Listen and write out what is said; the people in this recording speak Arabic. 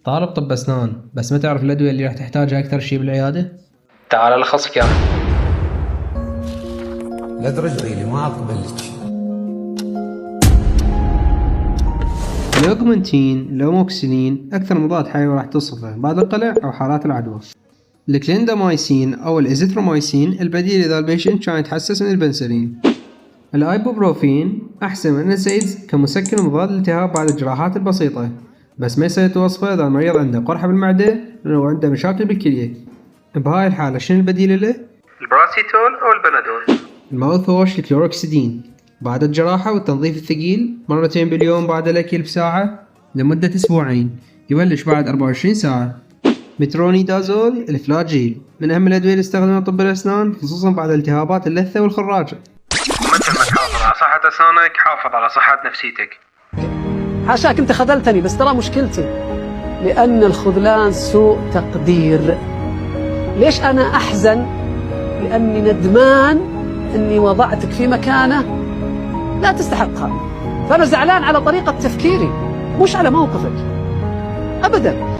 طالب طب أسنان بس ما تعرف الأدوية اللي راح تحتاجها أكثر شي بالعيادة؟ تعال ألخصك ياها. لا ترجعي لي ما أقبلك. الأوغمنتين الأموكسيلين أكثر مضاد حيوي راح تصفه بعد القلع أو حالات العدوى. الكليندامايسين أو الإزيثرومايسين البديل إذا البيشنت كان يتحسس من البنسلين. الأيبوبروفين أحسن من النسايدز كمسكن مضاد للالتهاب بعد الجراحات البسيطة، بس ما يصير توصفه إذا المريض عنده قرحة بالمعدة أو عنده مشاكل بالكلية. بهاي الحالة شنو البديل له؟ البراسيتول أو البنادول. الماوث ووش الكلوروكسيدين بعد الجراحة والتنظيف الثقيل مرتين باليوم بعد الأكل بساعة لمدة أسبوعين، يبلش بعد 24 ساعة. مترونيدازول الفلاجيل من أهم الأدوية اللي يستخدمها طب الأسنان خصوصا بعد التهابات اللثة والخراجة. مثل ما تحافظ على صحة أسنانك حافظ على صحة نفسيتك. حاشاك أنت خذلتني، بس ترى مشكلتي لأن الخذلان سوء تقدير. ليش أنا أحزن؟ لأني ندمان أني وضعتك في مكانة لا تستحقها، فأنا زعلان على طريقة تفكيري مش على موقفك أبدا.